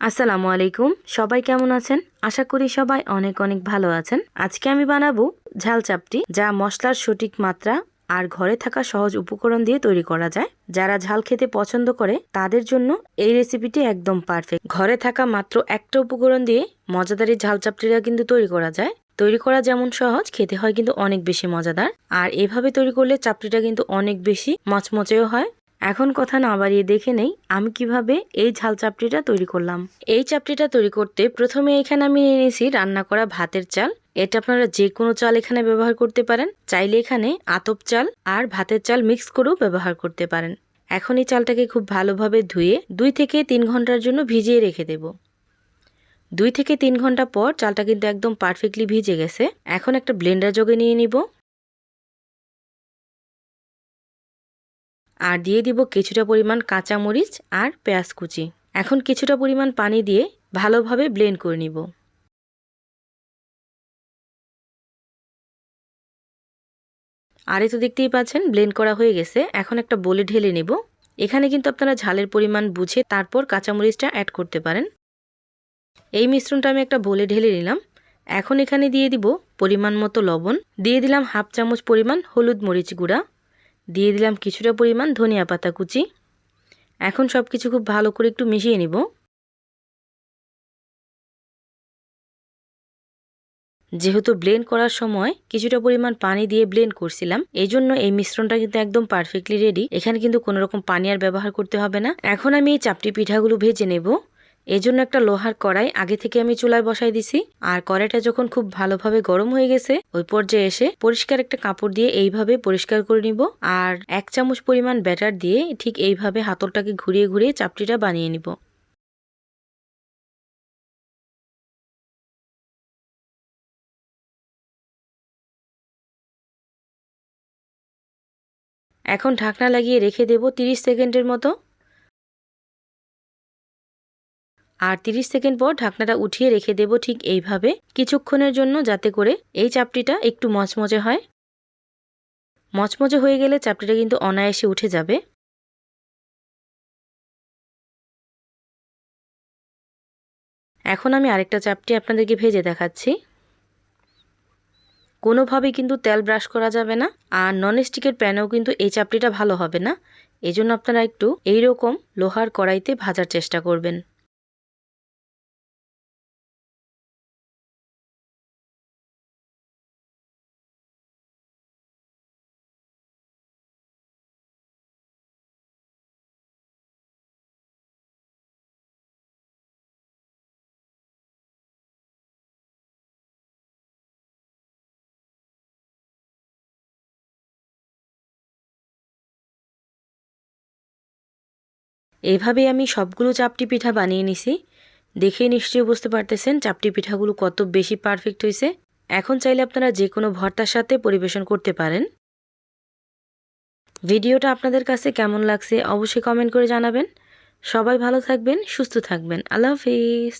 আসসালামু আলাইকুম। সবাই কেমন আছেন? আশা করি সবাই অনেক অনেক ভালো আছেন। আজকে আমি বানাবো ঝাল চাপটি, যা মশলার সঠিক মাত্রা আর ঘরে থাকা সহজ উপকরণ দিয়ে তৈরি করা যায়। যারা ঝাল খেতে পছন্দ করে তাদের জন্য এই রেসিপিটি একদম পারফেক্ট। ঘরে থাকা মাত্র একটা উপকরণ দিয়ে মজাদার এই ঝাল চাপটিটা কিন্তু তৈরি করা যায়। তৈরি করা যেমন সহজ, খেতে হয় কিন্তু অনেক বেশি মজাদার। আর এভাবে তৈরি করলে চাপটিটা কিন্তু অনেক বেশি মচমচেও হয়। এখন কথা না বাড়িয়ে দেখে নেই আমি কিভাবে এই ঝাল চাপটিটা তৈরি করলাম। এই চাপটিটা তৈরি করতে প্রথমে এখানে আমি নিয়ে নিয়েছি রান্না করা ভাতের চাল। এটা আপনারা যে কোনো চাল এখানে ব্যবহার করতে পারেন। চাইলে এখানে আতপ চাল আর ভাতের চাল মিক্স করেও ব্যবহার করতে পারেন। এখন এই চালটাকে খুব ভালোভাবে ধুয়ে 2 থেকে 3 ঘন্টার জন্য ভিজিয়ে রেখে দেব। 2 থেকে 3 ঘন্টা পর চালটা কিন্তু একদম পারফেক্টলি ভিজে গেছে। এখন একটা ব্লেন্ডার জগে নিয়ে নিব আর দিয়ে দিব কিছুটা পরিমাণ কাঁচা মরিচ আর পেঁয়াজ কুচি। এখন কিছুটা পরিমাণ পানি দিয়ে ভালোভাবে ব্লেন্ড করে নিব। আর এই তো দেখতেই পাচ্ছেন ব্লেন্ড করা হয়ে গেছে। এখন একটা বোলে ঢেলে নেব। এখানে কিন্তু আপনারা ঝালের পরিমাণ বুঝে তারপর কাঁচামরিচটা অ্যাড করতে পারেন। এই মিশ্রণটা আমি একটা বোলে ঢেলে নিলাম। এখন এখানে দিয়ে দিব পরিমাণ মতো লবণ, দিয়ে দিলাম হাফ চামচ পরিমাণ হলুদ মরিচ গুঁড়া, দিয়ে দিলাম কিছুটা পরিমাণ ধনিয়া পাতা কুচি। এখন সব কিছু খুব ভালো করে একটু মিশিয়ে নিব। যেহেতু ব্লেন্ড করার সময় কিছুটা পরিমাণ পানি দিয়ে ব্লেন্ড করছিলাম, এই জন্য এই মিশ্রণটা কিন্তু একদম পারফেক্টলি রেডি। এখানে কিন্তু কোনো রকম পানি আর ব্যবহার করতে হবে না। এখন আমি এই চাপটি পিঠাগুলো ভেজে নেব। এই জন্য একটা লোহার কড়াই আগে থেকে আমি চুলায় বসাই দিছি। আর কড়াইটা যখন খুব ভালোভাবে গরম হয়ে গেছে, ওই পর্যায়ে এসে পরিষ্কার একটা কাপড় দিয়ে এইভাবে পরিষ্কার করে নিব। আর 1 চামচ পরিমাণ ব্যাটার দিয়ে ঠিক এইভাবে হাতলটাকে ঘুরিয়ে ঘুরিয়ে চাপটিটা বানিয়ে নিব। এখন ঢাকনা লাগিয়ে রেখে দেব 30 সেকেন্ডের মতো। আর 30 সেকেন্ড পর ঢাকনাটা উঠিয়ে রেখে দেব ঠিক এইভাবে কিছুক্ষণের জন্য, যাতে করে এই চাপটিটা একটু মচমচে হয়। মচমচে হয়ে গেলে চাপটিটা কিন্তু অনায়াসে উঠে যাবে। এখন আমি আরেকটা চাপটি আপনাদেরকে ভেজে দেখাচ্ছি। কোনোভাবেই কিন্তু তেল ব্রাশ করা যাবে না, আর ননস্টিকের প্যানেও কিন্তু এই চাপটিটা ভালো হবে না। এজন্য আপনারা একটু এইরকম লোহার কড়াইতে ভাজার চেষ্টা করবেন। এইভাবেই আমি সবগুলো চাপটি পিঠা বানিয়ে নিছি। দেখে নিশ্চয়ই বুঝতে পারতেছেন চাপটি পিঠাগুলো কত বেশি পারফেক্ট হয়েছে। এখন চাইলে আপনারা যে কোনো ভর্তার সাথে পরিবেশন করতে পারেন। ভিডিওটা আপনাদের কাছে কেমন লাগছে অবশ্যই কমেন্ট করে জানাবেন। সবাই ভালো থাকবেন, সুস্থ থাকবেন। আল্লাহ হাফেজ।